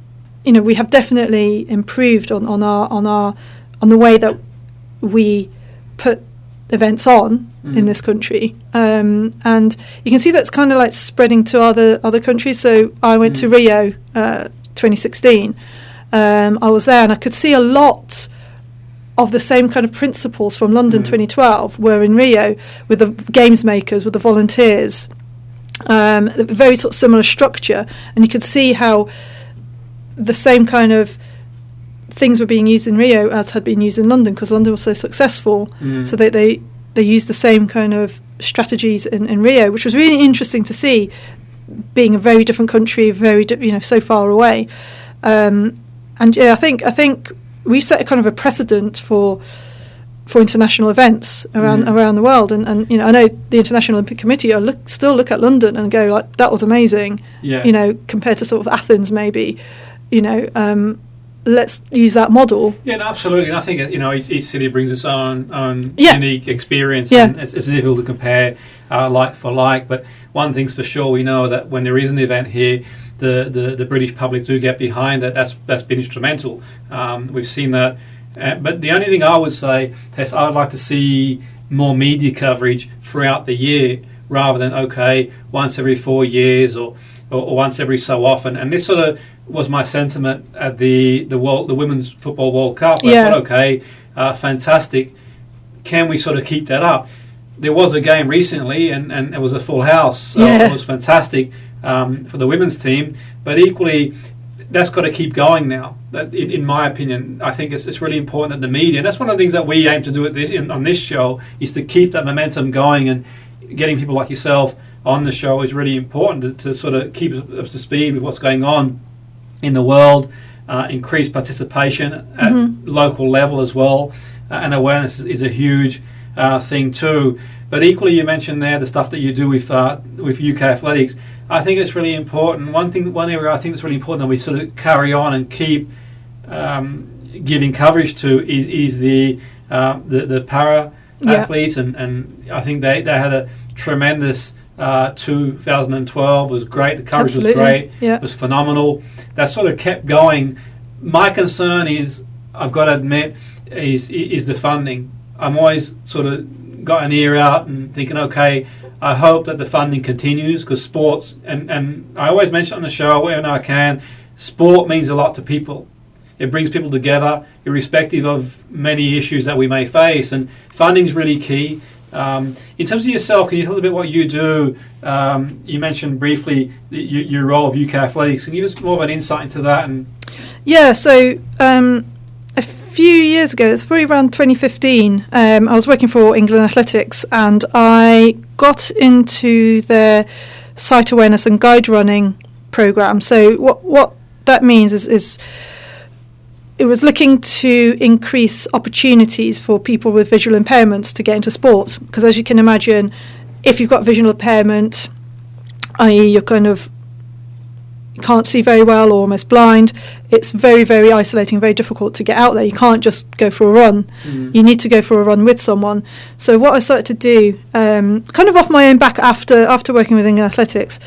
B: have definitely improved on the way that we put events on in this country, and you can see that's kind of like spreading to other countries. So I went to Rio 2016. I was there, and I could see a lot of the same kind of principles from London 2012 were in Rio, with the games makers, with the volunteers, a very sort of similar structure, and you could see how the same kind of things were being used in Rio as had been used in London, because London was so successful. So they used the same kind of strategies in Rio, which was really interesting to see, being a very different country, so far away. I think we set a kind of a precedent for international events around the world, and I know the International Olympic Committee still look at London and go like, that was amazing, compared to sort of Athens maybe, let's use that model.
A: Yeah, no, absolutely. And I think each city brings its own unique experience, and it's difficult to compare like for like. But one thing's for sure, we know that when there is an event here, the British public do get behind it. That's been instrumental. We've seen that. But the only thing I would say, Tess, I would like to see more media coverage throughout the year, rather than once every 4 years or once every so often. And this sort of was my sentiment at the Women's Football World Cup. I thought, fantastic. Can we sort of keep that up? There was a game recently, and it was a full house. It was fantastic for the women's team. But equally, that's got to keep going now. That, in my opinion, I think it's really important that the media, and that's one of the things that we aim to do on this show, is to keep that momentum going, and getting people like yourself on the show is really important to sort of keep us up to speed with what's going on in the world, increase participation at local level as well, and awareness is a huge thing too. But equally, you mentioned there the stuff that you do with UK athletics. I think it's really important. One area I think that's really important that we sort of carry on and keep giving coverage to is the para athletes, and I think they had a tremendous 2012 was great. The coverage was great. It was phenomenal. That sort of kept going. My concern is, I've got to admit, is the funding. I'm always sort of got an ear out and thinking, I hope that the funding continues, because sports, and I always mention on the show whenever I can, sport means a lot to people. It brings people together, irrespective of many issues that we may face, and funding's really key. In terms of yourself, can you tell us a bit what you do? You mentioned briefly your role of UK Athletics. Can you give us more of an insight into that?
B: So a few years ago, it's probably around 2015, I was working for England Athletics, and I got into their site awareness and guide running programme. So what that means is it was looking to increase opportunities for people with visual impairments to get into sport. Because as you can imagine, if you've got visual impairment, i.e. you can't see very well or almost blind, it's very, very isolating, very difficult to get out there. You can't just go for a run. You need to go for a run with someone. So what I started to do, kind of off my own back after working with England Athletics,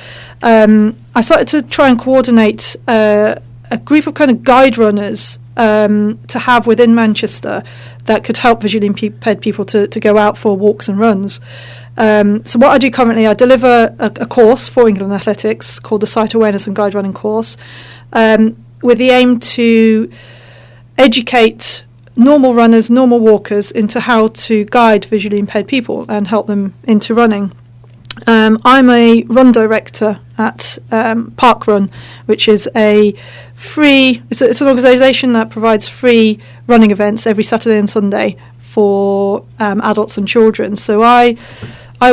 B: I started to try and coordinate a group of kind of guide runners to have within Manchester that could help visually impaired people to go out for walks and runs. So what I do currently, I deliver a course for England Athletics called the Site Awareness and Guide Running course, with the aim to educate normal runners, normal walkers into how to guide visually impaired people and help them into running. I'm a run director at Parkrun, which is it's an organisation that provides free running events every Saturday and Sunday for adults and children. So I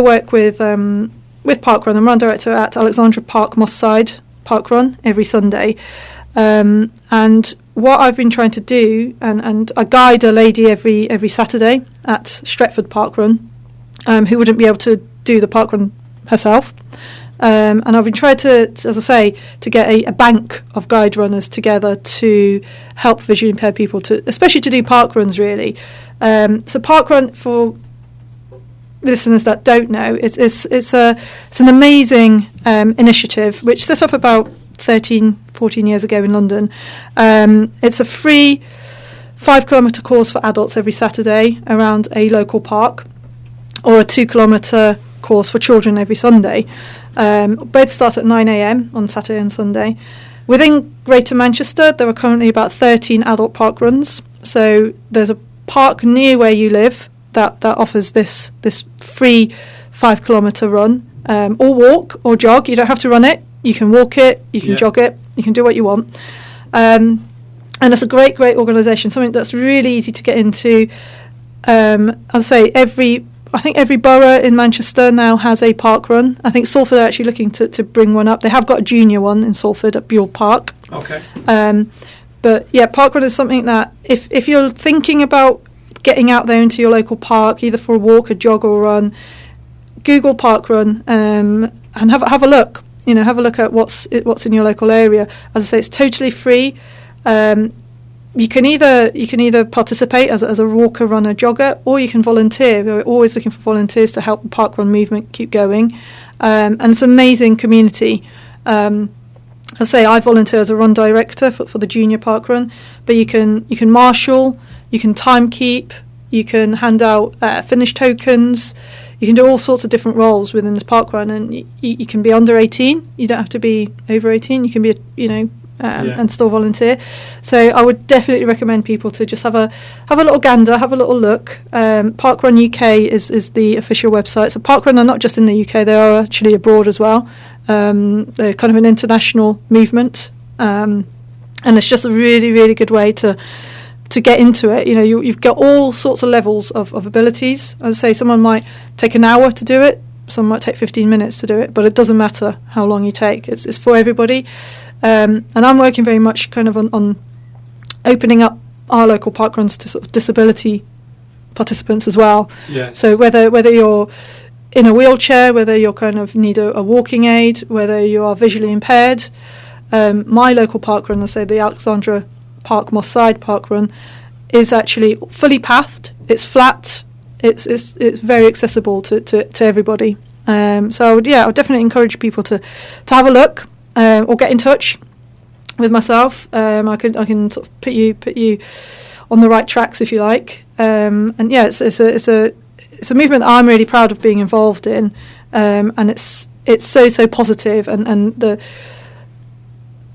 B: work with Parkrun. I'm run director at Alexandra Park, Moss Side Parkrun every Sunday. And what I've been trying to do, and I guide a lady every Saturday at Stretford Parkrun, who wouldn't be able to do the parkrun herself. And I've been trying to, as I say, to get a bank of guide runners together to help visually impaired people, especially to do parkruns, really. So parkrun, for listeners that don't know, it's an amazing initiative which set up about 14 years ago in London. It's a free 5-kilometre course for adults every Saturday around a local park, or a 2-kilometre course for children every Sunday. Both start at 9 a.m. on Saturday and Sunday. Within Greater Manchester, there are currently about 13 adult park runs. So there's park near where you live that offers this free 5 kilometre run, or walk or jog. You don't have to run it. You can walk it. You can jog it. You can do what you want. And it's a great organisation. Something that's really easy to get into. I'll say I think every borough in Manchester now has a parkrun. I think Salford are actually looking to bring one up. They have got a junior one in Salford at Buell Park.
A: Okay.
B: But yeah, parkrun is something that if you're thinking about getting out there into your local park, either for a walk, a jog, or a run, Google parkrun and have a look. Have a look at what's in your local area. As I say, it's totally free. You can either participate as a walker, runner, jogger, or you can volunteer. We're always looking for volunteers to help the parkrun movement keep going, and it's an amazing community. I say I volunteer as a run director for the junior parkrun, but you can marshal, you can timekeep, you can hand out finish tokens, you can do all sorts of different roles within this parkrun, and you can be under 18. You don't have to be over 18. You can be and still volunteer. So I would definitely recommend people to just have a little gander, have a little look. Parkrun UK is the official website. So Parkrun are not just in the UK; they are actually abroad as well. They're kind of an international movement, and it's just a really, really good way to get into it. You've got all sorts of levels of abilities. As I say, someone might take an hour to do it. Some might take 15 minutes to do it, but it doesn't matter how long you take. It's for everybody. And I'm working very much kind of on opening up our local parkruns to sort of disability participants as well.
A: Yeah.
B: So whether you're in a wheelchair, whether you kind of need a walking aid, whether you are visually impaired, my local parkrun, let's say the Alexandra Park Moss Side parkrun, is actually fully pathed. It's flat. It's very accessible to everybody. So I would definitely encourage people to have a look. Or get in touch with myself. I can sort of put you on the right tracks if you like. And yeah, it's a movement that I'm really proud of being involved in. And it's so positive, and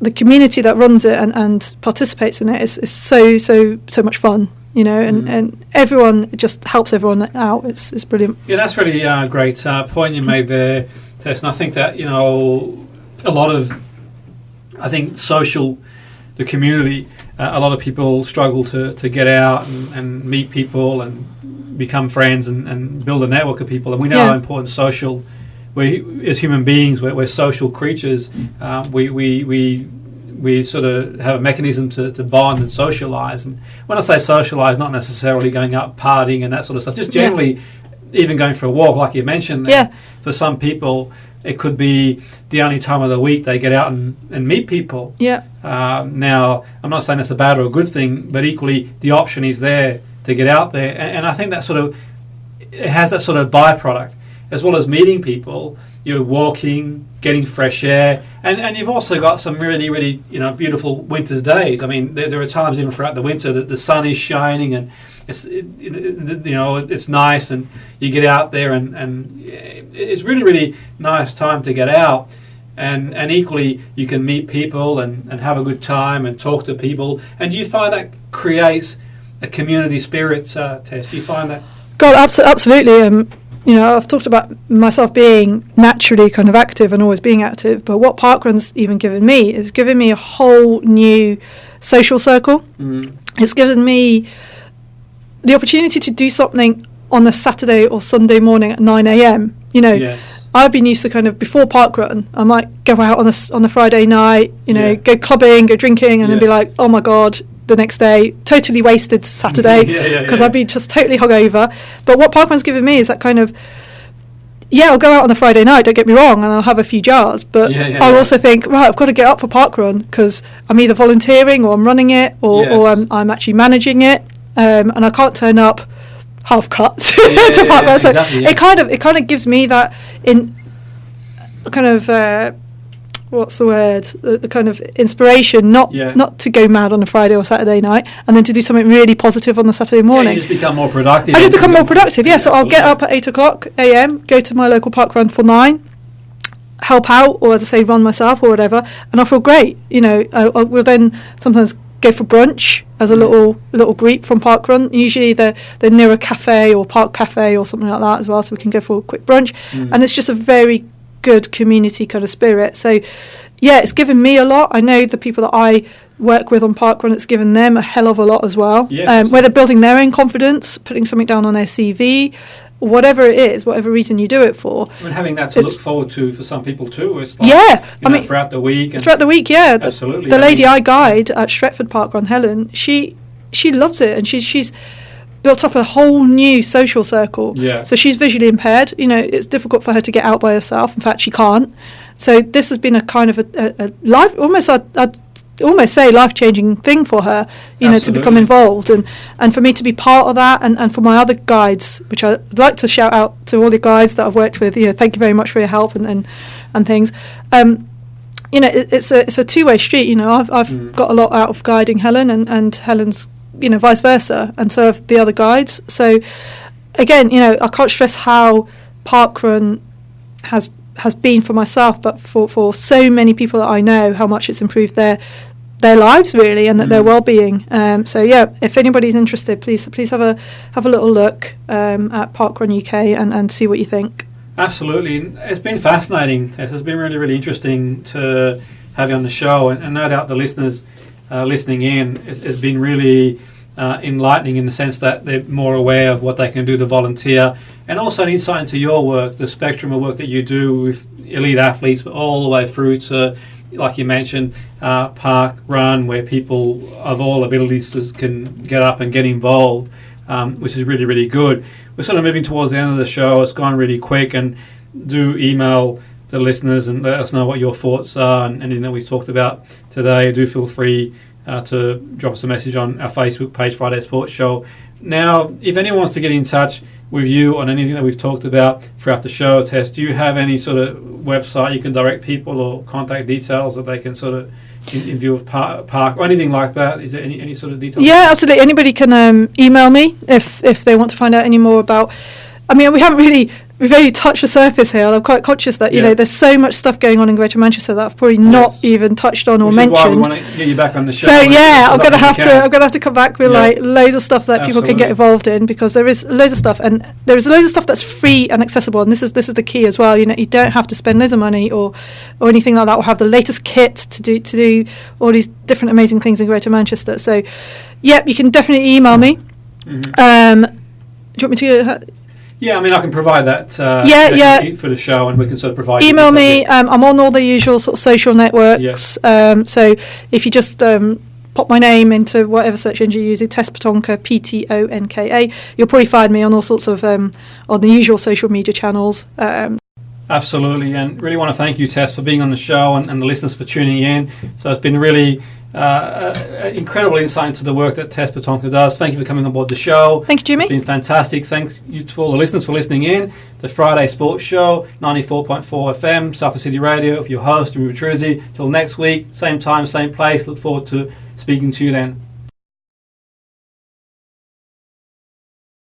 B: the community that runs it and participates in it is so much fun. And everyone, it just helps everyone out. It's brilliant.
A: Yeah, that's really a great point you made there, Tess. And I think that a lot of, I think, the community, a lot of people struggle to get out and meet people and become friends and build a network of people. And we know how important social, as human beings, we're social creatures. We sort of have a mechanism to bond and socialise. And when I say socialise, not necessarily going out partying and that sort of stuff, just generally even going for a walk, like you mentioned. For some people, it could be the only time of the week they get out and meet people.
B: Yeah.
A: Now, I'm not saying it's a bad or a good thing, but equally the option is there to get out there. And I think that it has that sort of byproduct. As well as meeting people, you're walking, getting fresh air, and you've also got some really, really beautiful winter's days. I mean, there are times even throughout the winter that the sun is shining and it's nice, and you get out there and it's really, really nice time to get out, and equally you can meet people and have a good time and talk to people. And do you find that creates a community spirit, Tess? Do you find that?
B: God, absolutely. I've talked about myself being naturally kind of active and always being active, but what parkrun's even given me is given me a whole new social circle. It's given me the opportunity to do something on a Saturday or Sunday morning at 9 a.m.
A: Yes.
B: I've been used to kind of before parkrun, I might go out on the Friday night, go clubbing, go drinking, and then be like, oh my God, the next day, totally wasted Saturday because I'd be just totally hungover. But what parkrun's given me is that kind of, I'll go out on a Friday night, don't get me wrong, and I'll have a few jars, but I'll also think, right, I've got to get up for parkrun because I'm either volunteering or I'm running it or I'm actually managing it, and I can't turn up half cut to parkrun. So exactly, it kind of gives me that in kind of what's the word? The kind of inspiration, not to go mad on a Friday or Saturday night, and then to do something really positive on the Saturday morning.
A: You just become more productive.
B: I just become more productive. So I'll get up at 8:00 a.m, go to my local parkrun for 9, help out, or as I say, run myself or whatever, and I feel great. I will then sometimes go for brunch as a little group from parkrun. Usually they're near a cafe or park cafe or something like that as well, so we can go for a quick brunch. And it's just a very good community kind of spirit. So yeah, it's given me a lot. I know the people that I work with on parkrun, it's given them a hell of a lot as well. Whether building their own confidence, putting something down on their CV, whatever it is, whatever reason you do it for.
A: I mean, having that to look forward to for some people too. It's like, throughout the week.
B: Throughout the week, yeah.
A: Absolutely.
B: The lady I guide at Stretford Parkrun, Helen, she loves it, and she's built up a whole new social circle.
A: Yeah.
B: So she's visually impaired. It's difficult for her to get out by herself. In fact, she can't. So this has been a kind of a life, almost I'd almost say life-changing thing for her, to become involved and for me to be part of that, and for my other guides, which I'd like to shout out to all the guides that I've worked with. Thank you very much for your help and things. It's a two-way street. I've got a lot out of guiding Helen, and Helen's vice versa, and so have the other guides. So again, I can't stress how parkrun has been for myself, but for so many people that I know, how much it's improved their lives really, and their well-being. So yeah, if anybody's interested, please have a little look at Parkrun UK and see what you think.
A: Absolutely. It's been fascinating, Tess. It's been really, really interesting to have you on the show, and no doubt the listeners listening in has been really enlightening in the sense that they're more aware of what they can do to volunteer, and also an insight into your work, the spectrum of work that you do with elite athletes, but all the way through to, like you mentioned, park run, where people of all abilities can get up and get involved, which is really, really good. We're sort of moving towards the end of the show. It's gone really quick, and do email the listeners and let us know what your thoughts are and anything that we talked about today. Do feel free to drop us a message on our Facebook page, Friday Sports Show. Now, if anyone wants to get in touch with you on anything that we've talked about throughout the show, Tess, do you have any sort of website you can direct people or contact details that they can sort of in view of park or anything like that? Is there any sort of details?
B: Yeah, absolutely. Anybody can email me if they want to find out any more about. I mean, we've only touched the surface here. I'm quite conscious that there's so much stuff going on in Greater Manchester that I've probably not even touched on or mentioned.
A: Is why we want to get you back on the show.
B: So yeah, I'm gonna have to come back with like loads of stuff that people can get involved in, because there is loads of stuff, and there is loads of stuff that's free and accessible, and this is the key as well. You don't have to spend loads of money or anything like that, or have the latest kit to do all these different amazing things in Greater Manchester. So yeah, you can definitely email me. Mm-hmm. Do you want me to?
A: Yeah, I mean, I can provide that for the show, and we can sort of provide.
B: Email me. I'm on all the usual sort of social networks. Yeah. So if you just pop my name into whatever search engine you're using, Tess Ptonka, Ptonka, you'll probably find me on all sorts of on the usual social media channels.
A: Absolutely, and really want to thank you, Tess, for being on the show, and the listeners for tuning in. So it's been really incredible insight into the work that Tess Ptonka does. Thank you for coming on board the show.
B: Thank you, Jimmy.
A: It's been fantastic. Thanks you to all the listeners for listening in. The Friday Sports Show, 94.4 FM, Salford City Radio, with your host, Jimmy Petruzzi. Till next week, same time, same place. Look forward to speaking to you then.